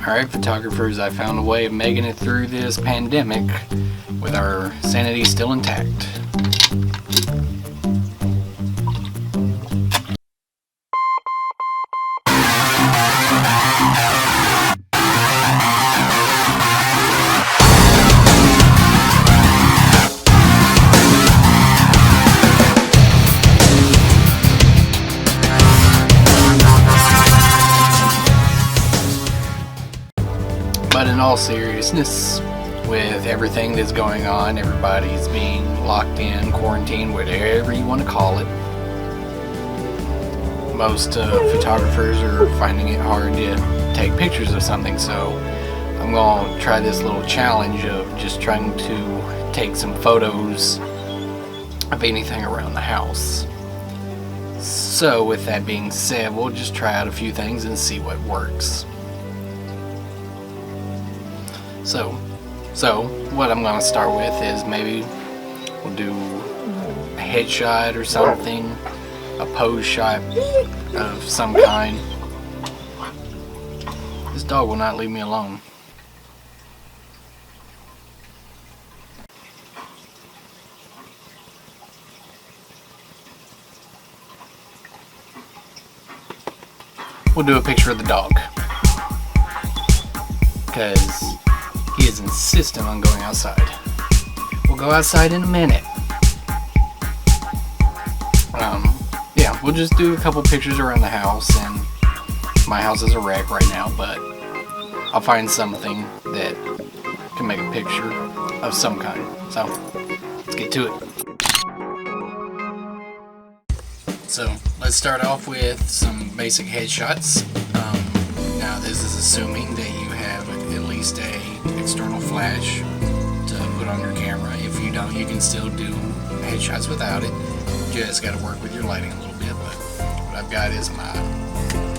Alright, photographers, I found a way of making it through this pandemic with our sanity still intact. But in all seriousness, with everything that's going on, everybody's being locked in, quarantined, whatever you want to call it. Most photographers are finding it hard to take pictures of something, so I'm going to try this little challenge of just trying to take some photos of anything around the house. So with that being said, we'll just try out a few things and see what works. So what I'm going to start with is maybe we'll do a headshot or something, a pose shot of some kind. This dog will not leave me alone. We'll do a picture of the dog, because he is insistent on going outside. We'll go outside in a minute. Yeah, we'll just do a couple pictures around the house, and my house is a wreck right now, but I'll find something that can make a picture of some kind. So, let's get to it. So, let's start off with some basic headshots. Now this is assuming that you have at least a external flash to put on your camera. If you don't, you can still do headshots without it. You just got to work with your lighting a little bit. But what I've got is my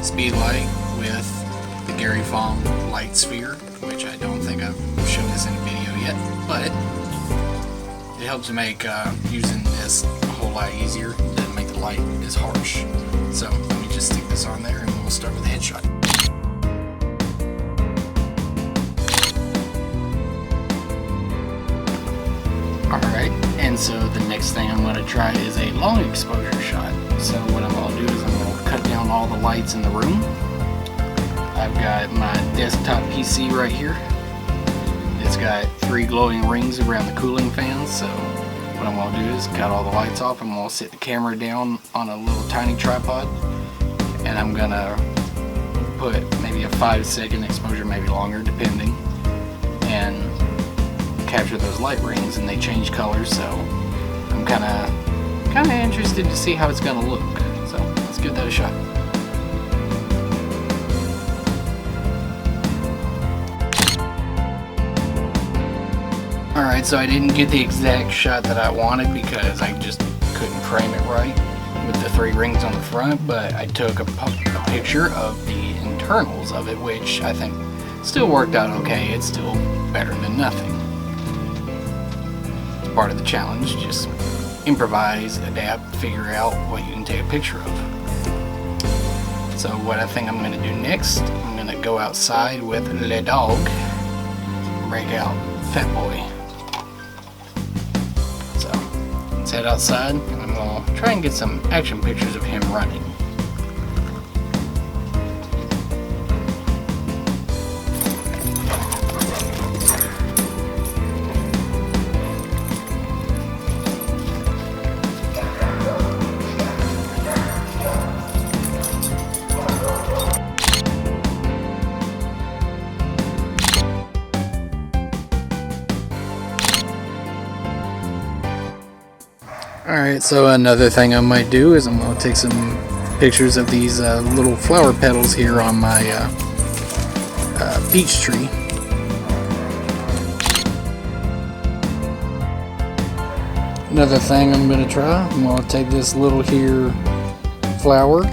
speedlight with the Garyfong lightsphere, which I don't think I've shown this in a video yet, but it helps make using this a whole lot easier. Doesn't make the light as harsh. So let me just stick this on there and we'll start with the headshot. Alright, and so the next thing I'm going to try is a long exposure shot. So what I'm going to do is I'm going to cut down all the lights in the room. I've got my desktop PC right here. It's got 3 glowing rings around the cooling fans, so what I'm going to do is cut all the lights off. I'm going to sit the camera down on a little tiny tripod, and I'm going to put maybe a 5-second exposure, maybe longer depending, and capture those light rings, and they change colors, so I'm kind of interested to see how it's going to look. So let's give that a shot. Alright, so I didn't get the exact shot that I wanted because I just couldn't frame it right with the 3 rings on the front, but I took a picture of the internals of it, which I think still worked out okay. It's still better than nothing. Part of the challenge, just improvise, adapt, figure out what you can take a picture of. So what I think I'm going to do next, I'm going to go outside with Le Dog, break out Fat Boy. So let's head outside, and I'm going to try and get some action pictures of him running. Alright, so another thing I might do is I'm going to take some pictures of these little flower petals here on my peach tree. Another thing I'm going to try, I'm going to take this little here flower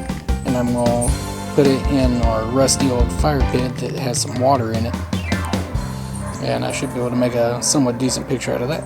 and I'm going to put it in our rusty old fire pit that has some water in it. And I should be able to make a somewhat decent picture out of that.